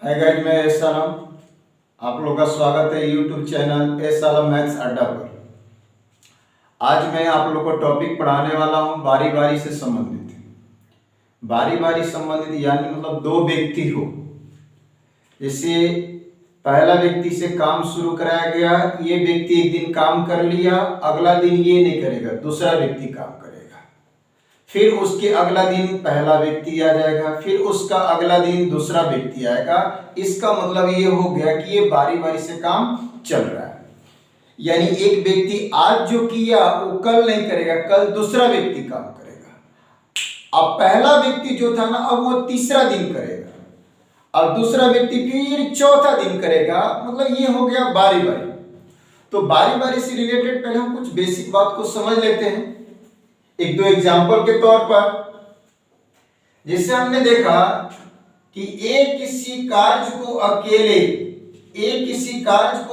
Hi guys, मैं S आलम। आप लोगों का स्वागत है यूट्यूब चैनल एस आलम मैथ्स अड्डा पर। आज मैं आप लोगों को टॉपिक पढ़ाने वाला हूं बारी बारी से संबंधित। बारी बारी संबंधित यानी मतलब दो व्यक्ति हो, जैसे पहला व्यक्ति से काम शुरू कराया गया, ये व्यक्ति एक दिन काम कर लिया, अगला दिन ये नहीं करेगा, दूसरा व्यक्ति काम करेगा। फिर उसके अगला दिन पहला व्यक्ति आ जाएगा, फिर उसका अगला दिन दूसरा व्यक्ति आएगा। इसका मतलब ये हो गया कि ये बारी बारी से काम चल रहा है। यानी एक व्यक्ति आज जो किया वो कल नहीं करेगा, कल दूसरा व्यक्ति काम करेगा। अब पहला व्यक्ति जो था ना, अब वो तीसरा दिन करेगा, अब दूसरा व्यक्ति फिर चौथा दिन करेगा। मतलब ये हो गया बारी बारी। तो बारी बारी से रिलेटेड पहले हम कुछ बेसिक बात को समझ लेते हैं एक दो एग्जाम्पल के तौर पर। जैसे हमने देखा कि एक किसी कार्य को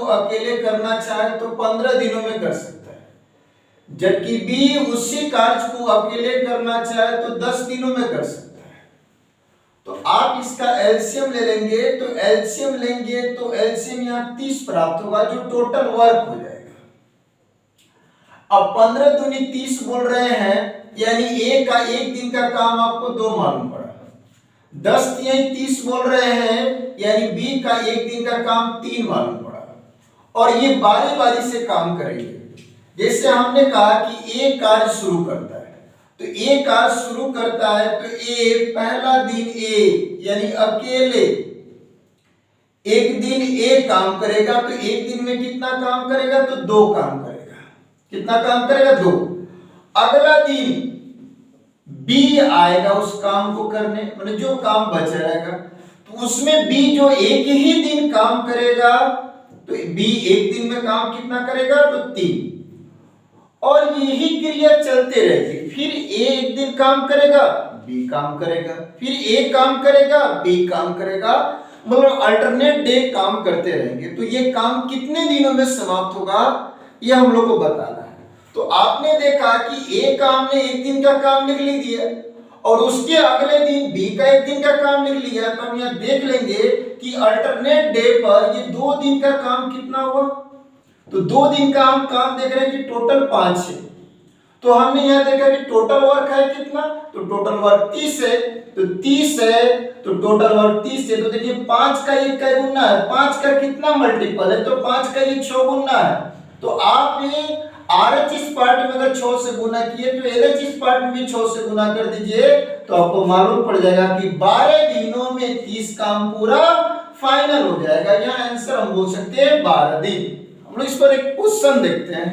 अकेले करना चाहे तो 15 दिनों में कर सकता है, जबकि बी उसी कार्य को अकेले करना चाहे तो 10 दिनों में कर सकता है। तो आप इसका एलसीएम ले लेंगे, तो एलसीएम यहाँ 30 प्राप्त होगा, जो टोटल वर्क हो जाएगा। अब 15 दूनी 30 बोल रहे हैं, यानी एक दिन का काम आपको 2 मालूम पड़ा। 10 तिहाई 30 बोल रहे हैं, यानी बी का एक दिन का काम 3 मालूम पड़ा। और ये बारी बारी से काम करेंगे। जैसे हमने कहा कि ए कार्य शुरू करता है, तो ए कार्य शुरू करता है तो ए पहला दिन यानी अकेले एक दिन ए काम करेगा, तो एक दिन में कितना काम करेगा? तो 2 काम करेगा। कितना काम करेगा? 2। अगला दिन बी आएगा उस काम को करने, मतलब जो काम बच रहेगा, तो उसमें बी जो एक ही दिन काम करेगा, तो बी एक दिन में काम कितना करेगा? तो 3। और यही क्रिया चलते रहेगी। फिर ए एक दिन काम करेगा, बी काम करेगा, फिर ए काम करेगा, बी काम करेगा, मतलब अल्टरनेट डे काम करते रहेंगे। तो ये काम कितने दिनों में समाप्त होगा, ये हम लोग को बताना है। तो आपने देखा कि ए काम ने एक दिन का काम लिख दिया और उसके अगले दिन बी का एक दिन का काम लिख लिया। तो हम यहाँ देख लेंगे कि अल्टरनेट डे पर ये 2 दिन का काम कितना हुआ। तो 2 दिन का हम काम देख रहे हैं कि टोटल 5 है। तो हमने यहाँ देखा कि टोटल वर्क है कितना, तो टोटल वर्क 30 है। तो 30 है तो टोटल वर्क 30 है। तो देखिए 5 का ये क्या गुना है, 5 का कितना मल्टीपल है, तो 5 का ये 6 गुना है। तो आप ये आरएच इस पार्ट में अगर 6 से गुना किए तो एलएच इस पार्ट में भी 6 से गुना कर दीजिए, तो आपको मालूम पड़ जाएगा कि 12 दिनों में 30 काम पूरा फाइनल हो जाएगा। यहाँ आंसर हम बोल सकते हैं 12 दिन। हम लोग इस पर एक क्वेश्चन देखते हैं।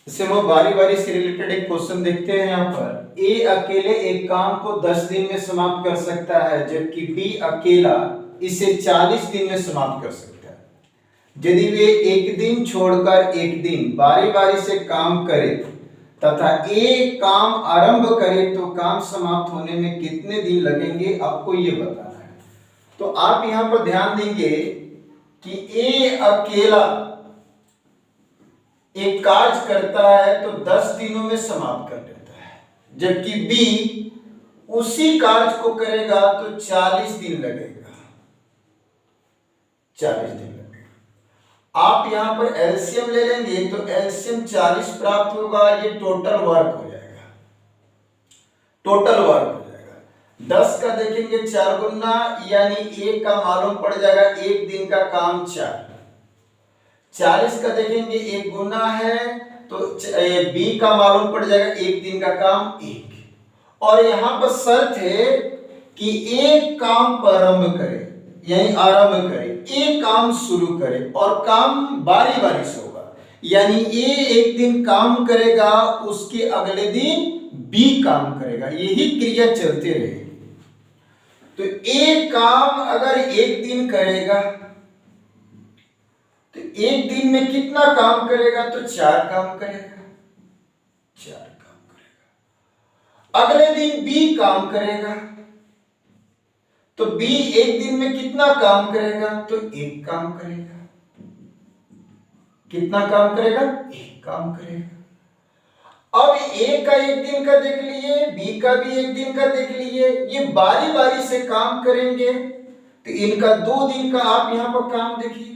इससे हम बारी बारी से रिलेटेड एक क्वेश्चन देखते हैं। यहाँ पर ए अकेले एक काम को 10 दिन में समाप्त कर सकता है, जबकि बी अकेला इसे 40 दिन में समाप्त कर सकता है। यदि वे एक दिन छोड़कर एक दिन बारी बारी से काम करें तथा एक काम आरंभ करे तो काम समाप्त होने में कितने दिन लगेंगे, आपको ये बताना है। तो आप यहां पर ध्यान देंगे कि ए अकेला एक कार्य करता है तो 10 दिनों में समाप्त कर देता है, जबकि बी उसी कार्य को करेगा तो 40 दिन लगेगा। 40 दिन लगेगा। आप यहां पर एलसीएम ले लेंगे तो एलसीएम 40 प्राप्त होगा, ये टोटल वर्क हो जाएगा। टोटल वर्क हो जाएगा 10 का देखेंगे 4 गुना, यानी एक का मालूम पड़ जाएगा एक दिन का काम 4। 40 का देखेंगे 1 गुना है, तो बी का मालूम पड़ जाएगा एक दिन का काम 1। और यहां पर शर्त है कि एक काम प्रारंभ करे, यानी आरंभ करे, एक काम शुरू करे और काम बारी बारी से होगा। यानी ए एक दिन काम करेगा, उसके अगले दिन बी काम करेगा, यही क्रिया चलते रहेगी। तो एक काम अगर एक दिन करेगा तो एक दिन में कितना काम करेगा, तो 4 काम करेगा। 4 काम करेगा। अगले दिन बी काम करेगा, तो बी एक दिन में कितना काम करेगा, तो 1 काम करेगा। कितना काम करेगा? 1 काम करेगा। अब ए का एक दिन का देख लिए, बी का भी एक दिन का देख लिए, ये बारी बारी से काम करेंगे तो इनका 2 दिन का आप यहां पर काम देखिए,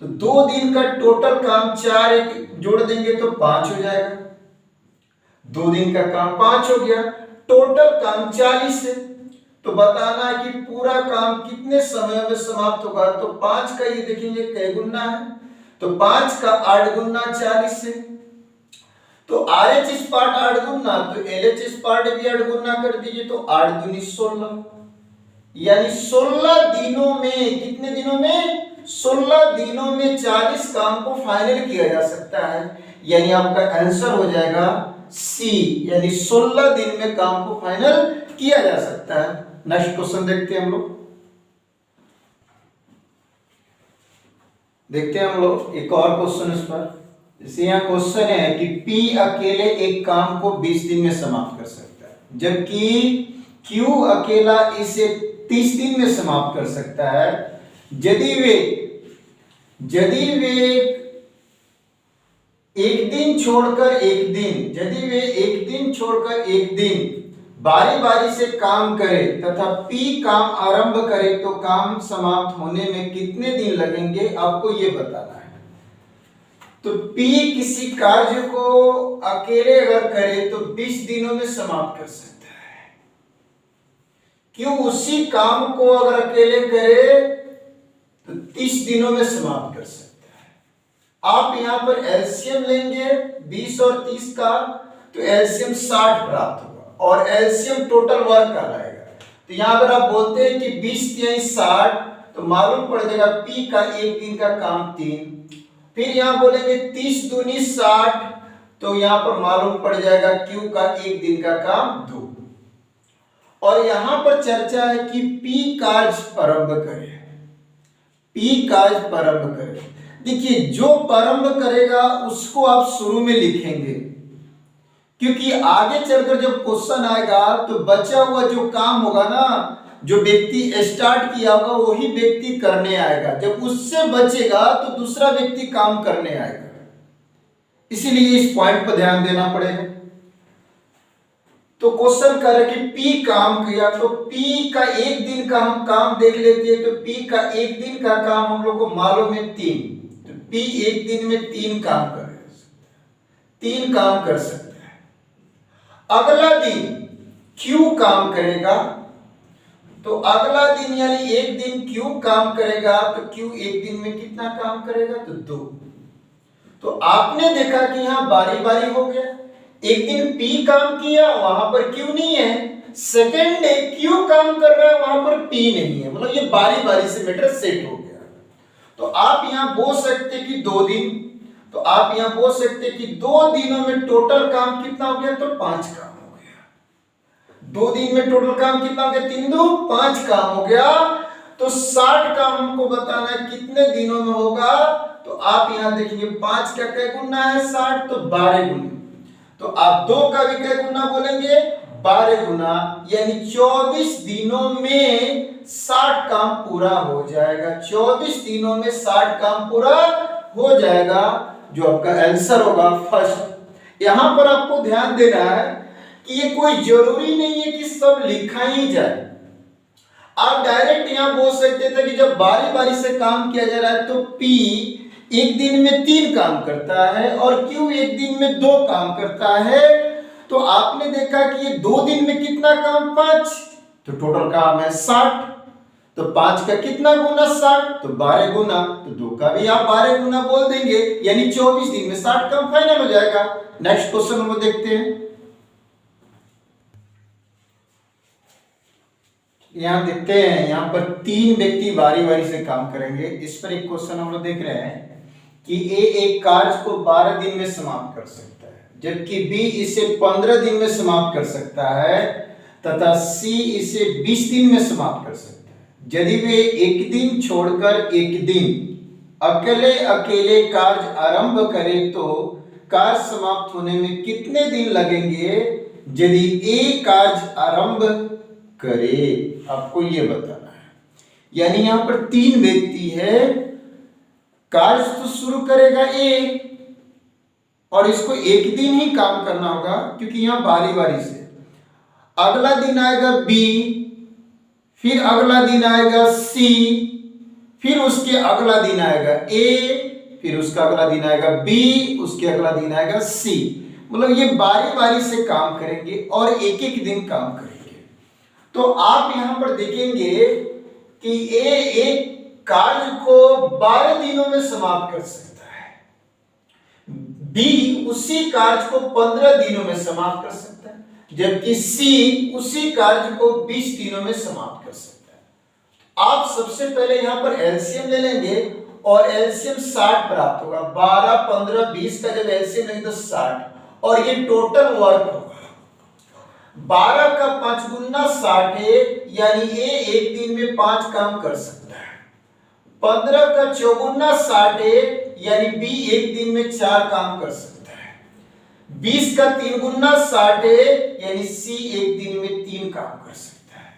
तो 2 दिन का टोटल काम 4 एक जोड़ देंगे तो 5 हो जाएगा। 2 दिन का काम 5 हो गया, टोटल काम 40 है। तो बताना है कि पूरा काम कितने समय में समाप्त होगा। तो 5 का ये देखेंगे कै गुना है, तो 5 का 8 गुना 40 है। तो RHS पार्ट 8 गुना, तो LHS पार्ट भी 8 गुना कर दीजिए, तो 8 दूनी 16, यानी 16 दिनों में, कितने दिनों में, 16 दिनों में 40 काम को फाइनल किया जा सकता है। यानी आपका आंसर हो जाएगा सी, यानी 16 दिन में काम को फाइनल किया जा सकता है। नेक्स्ट क्वेश्चन देखते हैं हम लोग, देखते हैं हम लोग एक और क्वेश्चन इस पर। जैसे यहाँ क्वेश्चन है कि P अकेले एक काम को 20 दिन में समाप्त कर सकता है, जबकि Q अकेला इसे 30 दिन में समाप्त कर सकता है। यदि वे एक दिन छोड़कर एक दिन, यदि वे एक दिन छोड़कर एक दिन बारी बारी से काम करे तथा P काम आरंभ करे तो काम समाप्त होने में कितने दिन लगेंगे, आपको ये बताना है। तो P किसी कार्य को अकेले अगर करे तो 20 दिनों में समाप्त कर सकता है। क्यों उसी काम को अगर अकेले करे तो 30 दिनों में समाप्त कर सकता है। आप यहां पर एलसीएम लेंगे 20 और 30 का, तो एलसीएम 60 प्राप्त होगा और एलसीएम टोटल वर्क का लाएगा। तो यहां अगर आप बोलते हैं कि 20 × 60 तो मालूम पड़ जाएगा P का एक दिन का काम 3। फिर यहां बोलेंगे 30 दूनी 60, तो यहां पर मालूम पड़ जाएगा Q का एक दिन का काम 2। और यहां पर चर्चा है कि P कार्य प्रारंभ करे, P कार्य प्रारंभ करे। देखिए जो प्रारंभ करेगा उसको आप शुरू में लिखेंगे, क्योंकि आगे चलकर जब क्वेश्चन आएगा तो बचा हुआ जो काम होगा ना, जो व्यक्ति स्टार्ट किया होगा वही व्यक्ति करने आएगा, जब उससे बचेगा तो दूसरा व्यक्ति काम करने आएगा। इसीलिए इस पॉइंट पर ध्यान देना पड़ेगा। तो क्वेश्चन कर रहे कि P काम किया, तो P का एक दिन का हम काम देख लेते हैं। तो P का एक दिन का काम हम लोग को मालूम है 3, तो P एक दिन में 3 काम कर 3 काम कर सकता है। अगला दिन Q काम करेगा, तो अगला दिन यानी एक दिन Q काम करेगा, तो Q एक दिन में कितना काम करेगा, तो 2। तो आपने देखा कि यहां बारी बारी हो गया, एक दिन P काम किया वहां पर Q नहीं है, सेकेंड डे Q काम कर रहा है वहां पर P नहीं है, मतलब ये बारी बारी से मैटर सेट हो गया। तो आप यहां बोल सकते कि 2 दिन, तो आप यहां बोल सकते कि 2 दिनों में टोटल काम कितना हो गया, तो 5 काम हो गया। 2 दिन में टोटल काम कितना हो गया, 3 2 5 काम हो गया। तो 60 काम हमको बताना है कितने दिनों में होगा। तो आप यहां देखिए 5 का क्या गुना है 60, तो 12 गुना। तो आप 2 का भी क्या गुना बोलेंगे, 12 गुना, यानी 24 दिनों में 60 काम पूरा हो जाएगा। 24 दिनों में 60 काम पूरा हो जाएगा, जो आपका आंसर होगा फर्स्ट। यहां पर आपको ध्यान देना है कि ये कोई जरूरी नहीं है कि सब लिखा ही जाए। आप डायरेक्ट यहां बोल सकते थे कि जब बारी बारी से काम किया जा रहा है तो P एक दिन में 3 काम करता है और Q एक दिन में 2 काम करता है। तो आपने देखा कि ये 2 दिन में कितना काम, 5, तो टोटल काम है 60। तो 5 का कितना गुना 60, तो 12 गुना, तो 2 का भी आप 12 गुना बोल देंगे, यानी 24 दिन में 60 काम फाइनल हो जाएगा। नेक्स्ट क्वेश्चन हम देखते हैं। यहां देखते हैं, यहां पर 3 व्यक्ति बारी बारी से काम करेंगे। इस पर एक क्वेश्चन हम लोग देख रहे हैं कि A एक कार्य को 12 दिन में समाप्त कर सकता है, जबकि B इसे 15 दिन में समाप्त कर सकता है तथा C इसे 20 दिन में समाप्त कर सकता है। यदि वे एक दिन छोड़कर एक दिन अकेले अकेले कार्य आरंभ करें तो कार्य समाप्त होने में कितने दिन लगेंगे यदि A कार्य आरंभ करे, आपको ये बताना है। यानी यहां पर 3 व्यक्ति है, कार्य तो शुरू करेगा A, और इसको एक दिन ही काम करना होगा क्योंकि यहाँ बारी बारी से अगला दिन आएगा बी, फिर अगला दिन आएगा सी, फिर उसके अगला दिन आएगा ए, फिर उसका अगला दिन आएगा बी, उसके अगला दिन आएगा सी। मतलब ये बारी बारी से काम करेंगे और एक एक दिन काम करेंगे। तो आप यहां पर देखेंगे कि ए एक कार्य को 12 दिनों में समाप्त कर सकता है, बी उसी कार्य को 15 दिनों में समाप्त कर सकता है, जबकि सी उसी कार्य को 20 दिनों में समाप्त कर सकता है। आप सबसे पहले यहां पर एलसीएम ले लेंगे और एलसीएम 60 प्राप्त होगा। 12, 15, 20 का जब एलसीएम लेंगे तो 60, और ये टोटल वर्क होगा। 12 का 5 गुना 60 है, यानी ये एक दिन में 5 काम कर सकता है। 15 का 4 गुना 60 है, यानी बी एक दिन में 4 काम कर सकता है। 20 का 3 गुना 60 है, यानी सी एक दिन में 3 काम कर सकता है।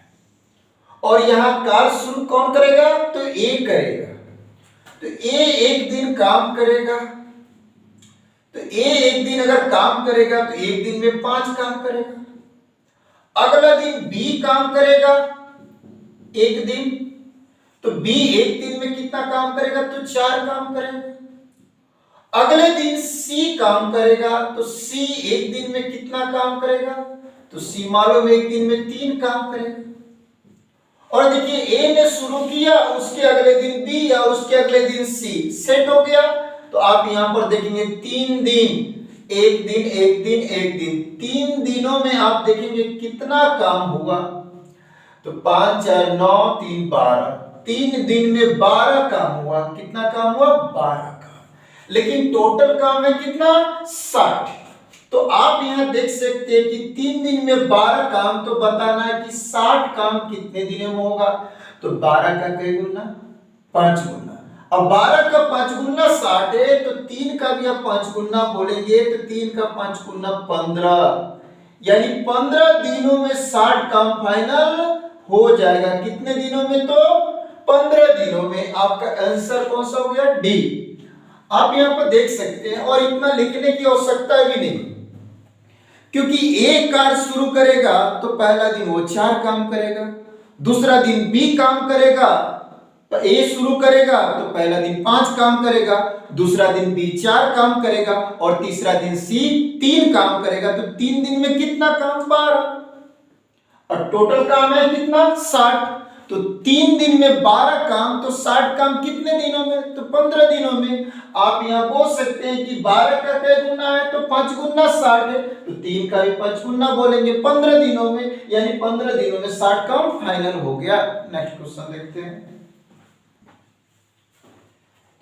और यहां कार्य शुरू कौन करेगा? तो ए करेगा। तो ए एक दिन काम करेगा, तो ए एक दिन अगर काम करेगा तो एक दिन में 5 काम करेगा। अगला दिन बी काम करेगा एक दिन, तो बी एक दिन में कितना काम करेगा? तो 4 काम करेगा। अगले दिन सी काम करेगा, तो सी एक दिन में कितना काम करेगा? तो सी मालूम एक दिन में 3 काम करेगा। और देखिए ए ने शुरू किया, उसके अगले दिन बी और उसके अगले दिन सी, सेट हो गया। तो आप यहां पर देखेंगे 3 दिन, एक दिन, एक दिन, एक दिन, 3 दिनों में आप देखेंगे कितना काम हुआ। तो 5, 4, 9, 3, 12, 3 दिन में 12 काम हुआ। कितना काम हुआ? 12 काम। लेकिन टोटल काम है कितना? 60। तो आप यहां देख सकते हैं कि 3 दिन में 12 काम, तो बताना है कि 60 काम कितने दिनों में होगा। तो 12 का कई गुना? 5 गुना। अब 12 का 5 गुना 60 है, तो 3 का भी आप 5 गुना बोलेंगे, तो 3 का 5 गुना 15, यानी 15 दिनों में 60 काम फाइनल हो जाएगा। कितने दिनों में? तो 15 दिनों में। आपका आंसर कौन सा हो गया? डी। आप यहां पर देख सकते हैं, और इतना लिखने की आवश्यकता भी नहीं, क्योंकि एक कार्य शुरू करेगा तो पहला दिन वो 4 काम करेगा, दूसरा दिन बी काम करेगा, तो ए शुरू करेगा तो पहला दिन 5 काम करेगा, दूसरा दिन बी 4 काम करेगा, और तीसरा दिन सी 3 काम करेगा। तो 3 दिन में कितना काम? 12, और टोटल काम है कितना? 60। तो 3 दिन में 12 काम, तो 60 काम कितने दिनों में? तो 15 दिनों में। आप यहां बोल सकते हैं कि 12 का क्या गुना है? तो 5 गुना 60 है, तो 3 का भी 5 गुना बोलेंगे 15 दिनों में, यानी 15 दिनों में 60 काम फाइनल हो गया। नेक्स्ट क्वेश्चन देखते हैं।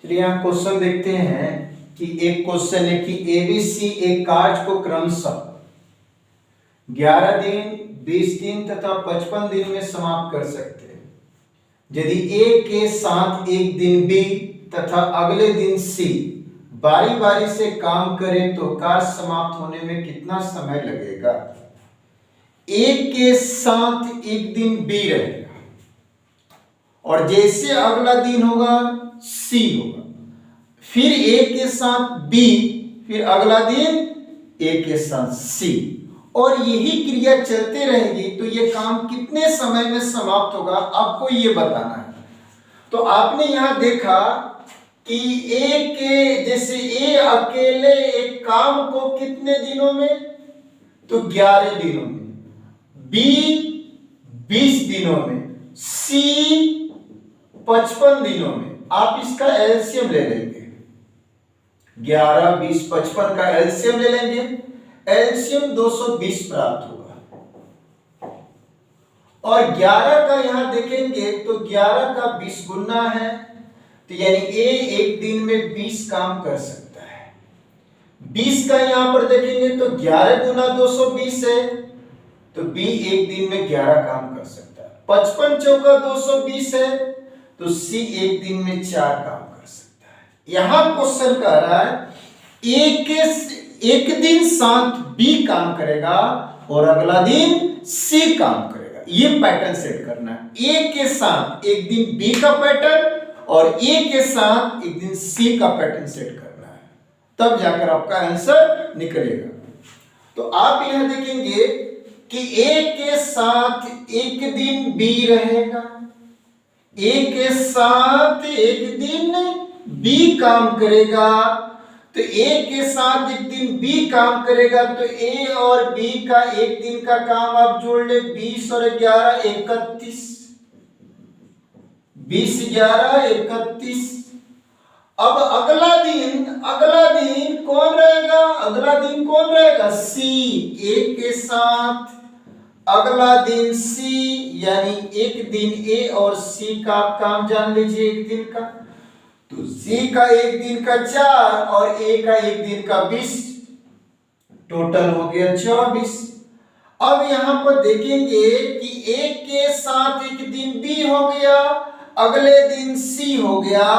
चलिए यहां क्वेश्चन देखते हैं कि एक क्वेश्चन है कि एबीसी एक कार्य को क्रमशः 11 दिन, 20 दिन तथा 55 दिन में समाप्त कर सकते हैं। यदि ए के साथ एक दिन बी तथा अगले दिन सी बारी बारी से काम करें तो कार्य समाप्त होने में कितना समय लगेगा? ए के साथ एक दिन बी रहेगा, और जैसे अगला दिन होगा सी होगा, फिर ए के साथ बी, फिर अगला दिन ए के साथ सी, और यही क्रिया चलते रहेगी। तो ये काम कितने समय में समाप्त होगा आपको ये बताना है। तो आपने यहां देखा कि ए के, जैसे ए अकेले एक काम को कितने दिनों में? तो 11 दिनों में, बी 20 दिनों में, सी 55 दिनों में। आप इसका एलसीएम ले लेंगे, 11, 20, 55 का एलसीएम ले लेंगे। एलसीएम 220 प्राप्त होगा, और 11 का यहां देखेंगे तो 11 का 20 गुना है, तो यानी ए एक दिन में 20 काम कर सकता है। 20 का यहां पर देखेंगे तो 11 गुना 220 है, तो बी एक दिन में 11 काम कर सकता है। 55 चौका 220 है, तो सी एक दिन में 4 काम कर सकता है। यहां क्वेश्चन कह रहा है एक दिन साथ बी काम करेगा और अगला दिन सी काम करेगा। ये पैटर्न सेट करना है। ए के साथ एक दिन बी का पैटर्न और ए के साथ एक दिन सी का पैटर्न सेट करना है। तब जाकर आपका आंसर निकलेगा। तो आप यहां देखेंगे कि ए के साथ एक दिन बी रहेगा, ए के साथ एक दिन बी काम करेगा, तो ए के साथ एक दिन बी काम करेगा, तो ए और बी का एक दिन का काम आप जोड़ ले, 20 और 11 31, 20 11 31। अब अगला दिन कौन रहेगा? अगला दिन कौन रहेगा? सी। ए के साथ अगला दिन सी, यानी एक दिन ए और सी का काम जान लीजिए एक दिन का, तो सी का एक दिन का 4 और ए का एक दिन का 20, टोटल हो गया 24। अब यहां पर देखेंगे कि ए के साथ एक दिन बी हो गया, अगले दिन सी हो गया,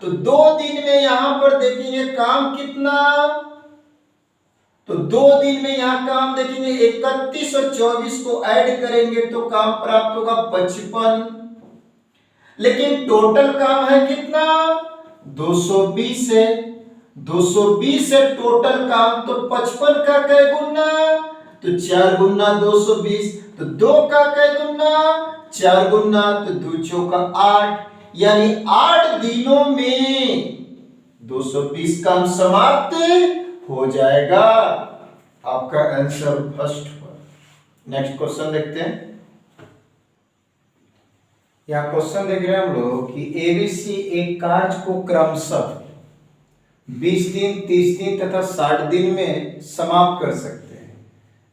तो 2 दिन में यहां पर देखेंगे काम कितना, तो 2 दिन में यहां काम देखेंगे 31 और 24 को ऐड करेंगे तो काम प्राप्त होगा 55, लेकिन टोटल काम है कितना? 220 है, 220 है टोटल काम, तो 55 का कै गुना? तो 4 गुना 220, तो 2 का कै गुना? 4 गुना, तो 2 चौका 8, यानी 8 दिनों में 220 काम समाप्त हो जाएगा। आपका आंसर फर्स्ट हुआ। नेक्स्ट क्वेश्चन देखते हैं। यहां क्वेश्चन देख रहे हैं हम लोग कि एबीसी एक कार्य को क्रमशः 20 दिन, 30 दिन तथा 60 दिन में समाप्त कर सकते हैं।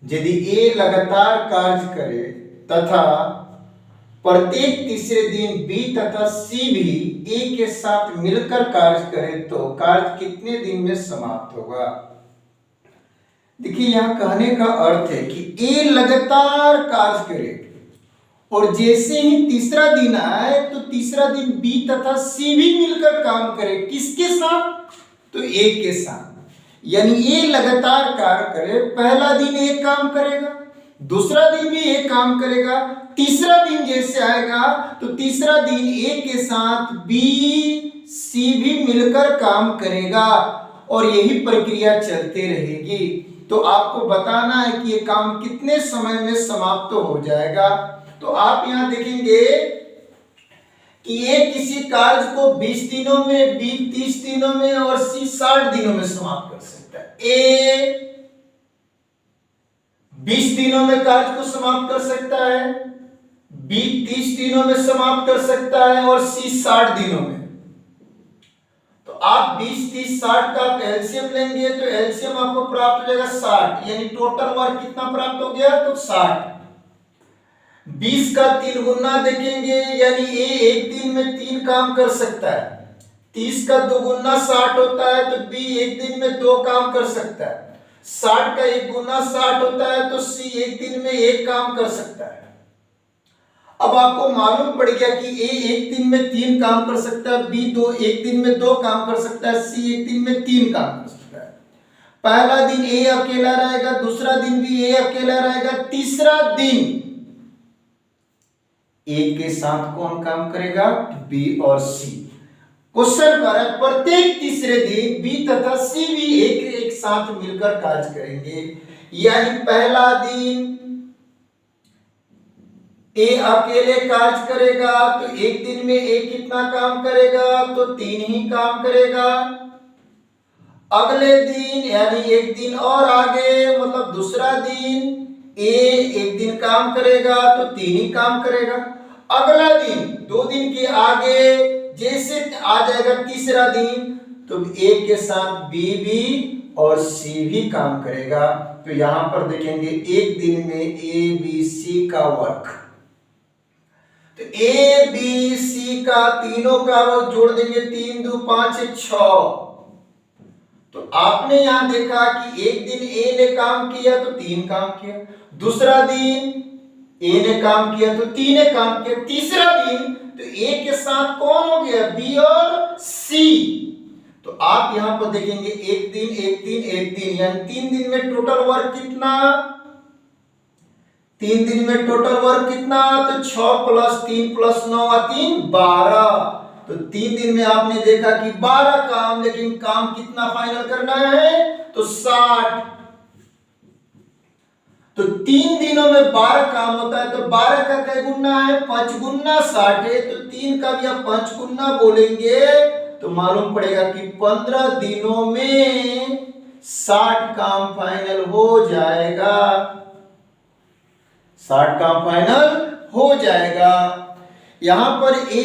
यदि ए लगातार कार्य करे तथा प्रत्येक तीसरे दिन बी तथा सी भी ए के साथ मिलकर कार्य करे तो कार्य कितने दिन में समाप्त होगा? देखिए यहां कहने का अर्थ है कि ए लगातार कार्य करे और जैसे ही तीसरा दिन आए तो तीसरा दिन बी तथा सी भी मिलकर काम करे। किसके साथ? तो ए के साथ, यानी ए लगातार कार्य करे, पहला दिन ए काम करेगा, दूसरा दिन भी ए काम करेगा, तीसरा दिन जैसे आएगा तो तीसरा दिन ए के साथ बी सी भी मिलकर काम करेगा और यही प्रक्रिया चलते रहेगी। तो आपको बताना है कि ये काम कितने समय में समाप्त हो जाएगा। तो आप यहां देखेंगे कि ए किसी कार्य को 20 दिनों में, बी 30 दिनों में और सी 60 दिनों में समाप्त कर सकता है। ए 20 दिनों में कार्य को समाप्त कर सकता है, बी 30 दिनों में समाप्त कर सकता है और सी 60 दिनों में। तो आप 20 30 60 का एलसीएम लेंगे तो एलसीएम आपको प्राप्त हो जाएगा 60, यानी टोटल वर्क कितना प्राप्त हो गया? तो 60। 20 का 3 गुना देखेंगे, यानी ए एक दिन में 3 काम कर सकता है। 30 का 2 गुना 60 होता है तो बी एक दिन में 2 काम कर सकता है। 60 का 1 गुना 60 होता है तो सी एक दिन में 1 काम कर सकता है। अब आपको मालूम पड़ गया कि ए एक दिन में 3 काम कर सकता है, बी एक दिन में 2 काम कर सकता है, सी एक दिन में 3 काम कर सकता है। पहला दिन ए अकेला रहेगा, दूसरा दिन भी ए अकेला रहेगा, तीसरा दिन ए के साथ कौन काम करेगा? बी और सी। क्वेश्चन कर है प्रत्येक तीसरे दिन बी तथा सी भी एक साथ मिलकर कार्य करेंगे, यानी पहला दिन ए अकेले कार्य करेगा तो एक दिन में ए कितना काम करेगा? तो 3 ही काम करेगा। अगले दिन यानी एक दिन और आगे, मतलब दूसरा दिन ए एक दिन काम करेगा तो 3 ही काम करेगा। अगला दिन 2 दिन के आगे जैसे आ जाएगा तीसरा दिन तो ए के साथ बी भी और सी भी काम करेगा। तो यहां पर देखेंगे एक दिन में ए बी सी का वर्क, तो ए बी सी का तीनों का वर्क जोड़ देंगे, 3 2 5 6। तो आपने यहां देखा कि एक दिन ए ने काम किया तो 3 काम किया, दूसरा दिन ए ने काम किया तो 3 ने काम किया, तीसरा दिन तो ए के साथ कौन हो गया? बी और सी। तो आप यहां पर देखेंगे एक दिन, यानी 3 दिन में टोटल वर्क कितना? 3 दिन में टोटल वर्क कितना? तो 6 + 3 + 9 = 3 12। तो 3 दिन में आपने देखा कि 12 काम, लेकिन काम कितना फाइनल करना है? तो 60। तो 3 दिनों में 12 काम होता है, तो 12 का क्या गुना है? 5 गुना 60 है, तो 3 का भी आप 5 गुना बोलेंगे तो मालूम पड़ेगा कि 15 दिनों में 60 काम फाइनल हो जाएगा। 60 काम फाइनल हो जाएगा। यहां पर ए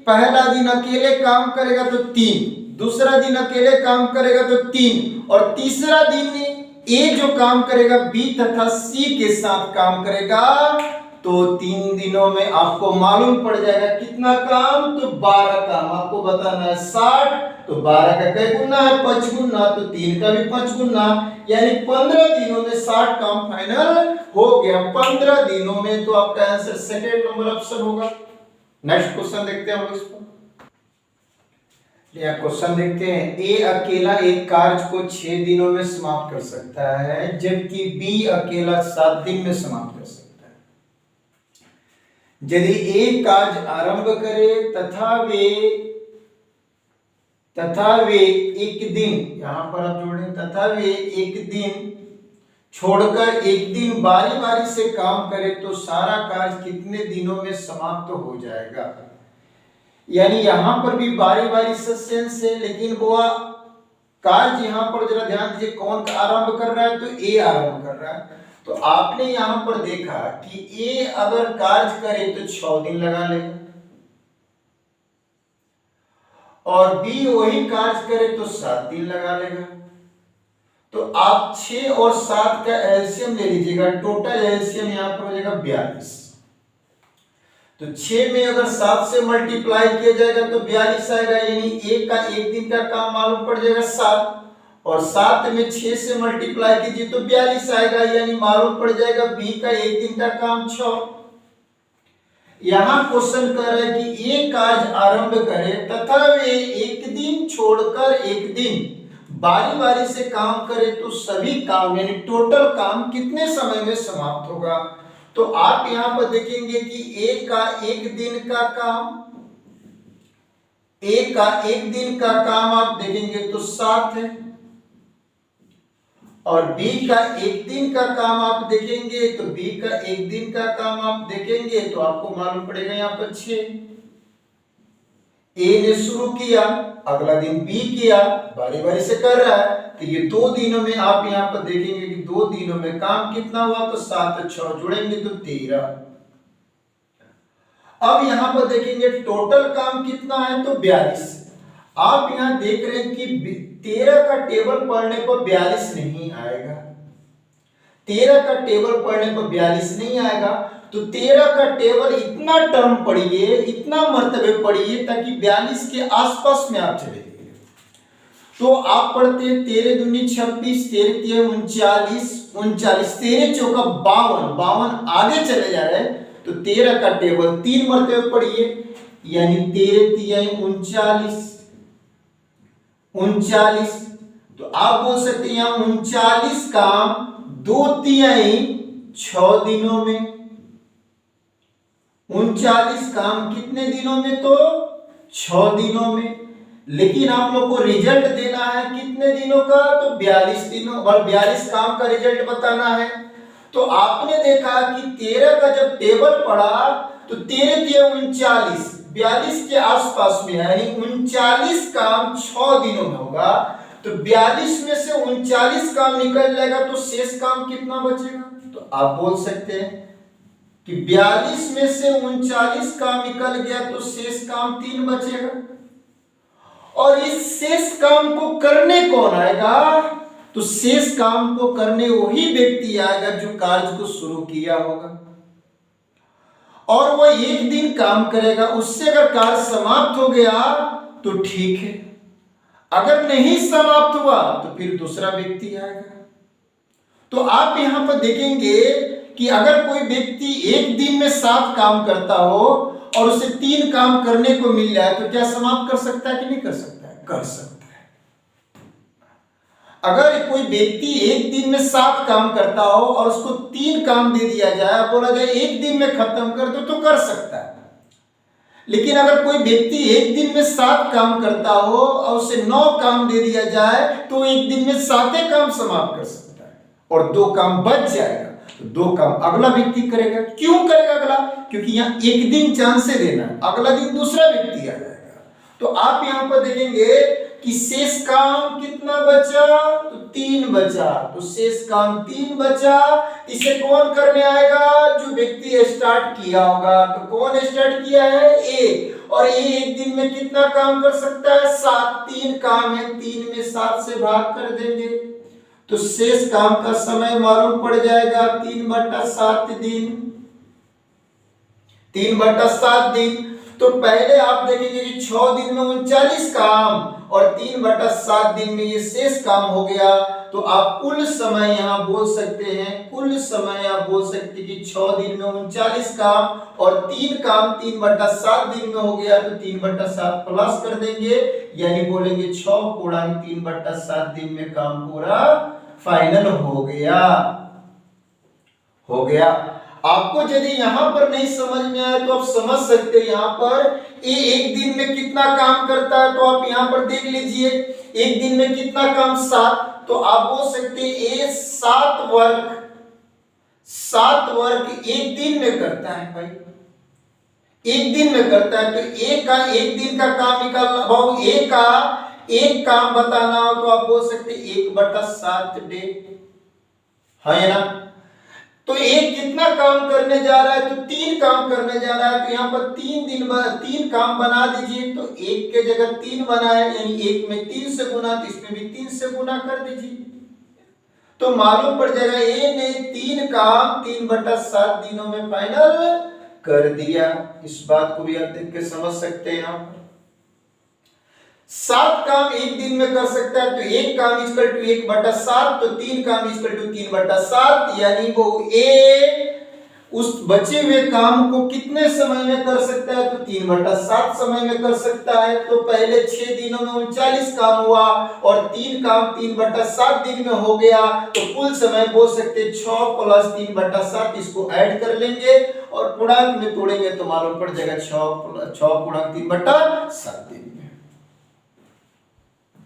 पहला दिन अकेले काम करेगा तो 3, दूसरा दिन अकेले काम करेगा तो 3, और तीसरा दिन ए जो काम करेगा बी तथा सी के साथ काम करेगा, तो 3 दिनों में आपको मालूम पड़ जाएगा कितना काम? तो 12 काम। आपको बताना है 60, तो 12 का क्या गुना है? 5 गुना, तो 3 का भी 5 गुना, यानी 15 दिनों में 60 काम फाइनल हो गया। 15 दिनों में, तो आपका आंसर सेकंड नंबर ऑप्शन होगा। नेक्स्ट क्वेश्चन देखते हैं हम लोग इसको। क्वेश्चन देखते हैं। ए अकेला एक कार्य को 6 दिनों में समाप्त कर सकता है, जबकि बी अकेला 7 दिन में समाप्त कर सकता है। यदि एक कार्य आरंभ करे तथा वे एक दिन, यहां पर आप जोड़ें, तथा वे एक दिन छोड़कर एक दिन बारी बारी से काम करे, तो सारा कार्य कितने दिनों में समाप्त हो जाएगा? यानी यहां पर भी बारी बारी सेंस है, लेकिन वो कार्य यहां पर जरा ध्यान दीजिए, कौन आरंभ कर रहा है? तो ए आरंभ कर रहा है। तो आपने यहां पर देखा कि ए अगर कार्य करे तो 6 दिन लगा लेगा, और बी वही कार्य करे तो 7 दिन लगा लेगा। तो आप 6 और 7 का एलसीएम ले लीजिएगा, टोटल एलसीएम यहां पर हो जाएगा 42। तो 6 में अगर 7 से मल्टीप्लाई किया जाएगा तो 42 आएगा, यानी एक का एक दिन का काम मालूम पड़ जाएगा 7, और 7 में 6 से मल्टीप्लाई कीजिए तो 42 आएगा, यानी मालूम पड़ जाएगा बी का एक दिन का काम 6। यहां क्वेश्चन कर रहा है कि एक कार्य आरंभ करे तथा वे एक दिन छोड़कर एक दिन बारी बारी से काम करे, तो सभी काम यानी टोटल काम कितने समय में समाप्त होगा? तो आप यहां पर देखेंगे कि ए का एक दिन का काम आप देखेंगे तो 7 है, और बी का एक दिन का काम आप देखेंगे तो बी का एक दिन का काम आप देखेंगे तो आपको मालूम पड़ेगा यहां पर 6। ए ने शुरू किया, अगला दिन बी किया, बारी बारी से कर रहा है, तो ये 2 दिनों में आप यहां पर देखेंगे कि 2 दिनों में काम कितना हुआ? तो 7 और 6 जुड़ेंगे तो 13। अब यहां पर देखेंगे टोटल काम कितना है? तो 42। आप यहां देख रहे हैं कि 13 का टेबल पढ़ने पर 42 नहीं आएगा, 13 का टेबल पढ़ने पर 42 नहीं आएगा, तो 13 का टेबल इतना टर्म पढ़िए, इतना मर्तबे पढ़िए, ताकि 42 के आसपास में आप चले जाइए। तो आप पढ़ते हैं 13 दूनी 26, 13 तिया 39, 39, 13 चौका 52, 52 आगे चले जा रहे हैं, तो 13 का टेबल 3 मर्तबे पढ़िए, यानी 13 तिया 39, 39। तो आप बोल सकते हैं यहां 39 काम 2 तिहाई 6 दिनों में। 39 काम कितने दिनों में? तो 6 दिनों में। लेकिन आप लोग को रिजल्ट देना है कितने दिनों का? तो 42 दिनों, और 42 काम का रिजल्ट बताना है। तो आपने देखा कि 13 का जब टेबल पढ़ा तो 13 तिया 39, 42 के आसपास में, यानी 39 काम 6 दिनों में होगा, तो 42 में से 39 काम निकल जाएगा, तो शेष काम कितना बचेगा? तो आप बोल सकते हैं कि 42 में से 39 काम निकल गया, तो शेष काम 3 बचेगा। और इस शेष काम को करने कौन आएगा? तो शेष काम को करने वही व्यक्ति आएगा जो कार्य को शुरू किया होगा, और वह एक दिन काम करेगा। उससे अगर कार्य समाप्त हो गया तो ठीक है, अगर नहीं समाप्त हुआ तो फिर दूसरा व्यक्ति आएगा। तो आप यहां पर देखेंगे कि अगर कोई व्यक्ति एक दिन में 7 काम करता हो और उसे 3 काम करने को मिल जाए, तो क्या समाप्त कर सकता है कि नहीं कर सकता है? कर सकता है। अगर कोई व्यक्ति एक दिन में 7 काम करता हो और उसको 3 काम दे दिया जाए, बोला जाए एक दिन में खत्म कर दो, तो कर सकता है। लेकिन अगर कोई व्यक्ति एक दिन में 7 काम करता हो और उसे 9 काम दे दिया जाए तो एक दिन में 7 काम समाप्त कर सकता है और 2 काम बच जाएगा, तो 2 काम अगला व्यक्ति करेगा। क्यों करेगा अगला? क्योंकि यहाँ एक दिन चांस से देना है, अगला दिन दूसरा व्यक्ति आ जाएगा। तो आप यहाँ पर देखेंगे कि शेष काम कितना बचा, तो 3 बचा, तो शेष काम 3 बचा। इसे कौन करने आएगा? जो व्यक्ति स्टार्ट किया होगा। तो कौन स्टार्ट किया है? ए। और ए एक दिन में कितना काम कर सकता है? 7। 3 काम है, 3 में 7 से भाग कर देंगे तो शेष काम का समय मालूम पड़ जाएगा 3/7 दिन। 3/7 दिन। तो पहले आप देखेंगे कि 6 दिन में 39 काम और 3/7 दिन में ये शेष काम हो गया। तो आप कुल समय यहाँ बोल सकते हैं, कुल समय आप बोल सकते हैं कि 6 दिन में 39 काम और 3 काम 3/7 दिन में हो गया। तो 3/7 प्लस कर देंगे, यानी बोलेंगे 6/3/7 दिन में काम पूरा फाइनल हो गया। आपको यदि यहाँ पर नहीं समझ में आया तो आप समझ सकते हैं। यहाँ पर ए एक दिन में कितना काम करता है, तो आप यहाँ पर देख लीजिए एक दिन में कितना काम 7। तो आप बोल सकते हैं ए 7 वर्क एक दिन में करता है भाई, एक दिन में करता है। तो ए का एक दिन का काम निकालना हो, ए का एक काम बताना हो तो आप बोल सकते 1/7 डे, है ना। तो एक कितना काम करने जा रहा है? तो 3 काम करने जा रहा है। तो यहाँ पर 3 काम बना दीजिए। तो 1 के जगह 3 बनाए, यानी 1 में 3 से गुना, तो इसमें भी 3 से गुना कर दीजिए। तो मालूम पड़ जाएगा ए ने 3 काम 3/7 दिनों में फाइनल कर दिया। इस बात को भी आप देख के समझ सकते हैं। यहाँ 7 काम एक दिन में कर सकता है, तो 1 काम इक्वल टू 1/7, तो 3 काम इक्वल टू 3/7, यानी वो ए उस बचे हुए काम को कितने समय में कर सकता है? तो 3/7 समय में कर सकता है। तो पहले 6 दिनों में 39 काम हुआ और 3 काम 3/7 दिन में हो गया। तो कुल समय बोल सकते 6 + 3/7, इसको ऐड कर लेंगे और पूर्णांक में तोड़ेंगे तो मालूम पड़ जाएगा 6 × 3/7 दिन।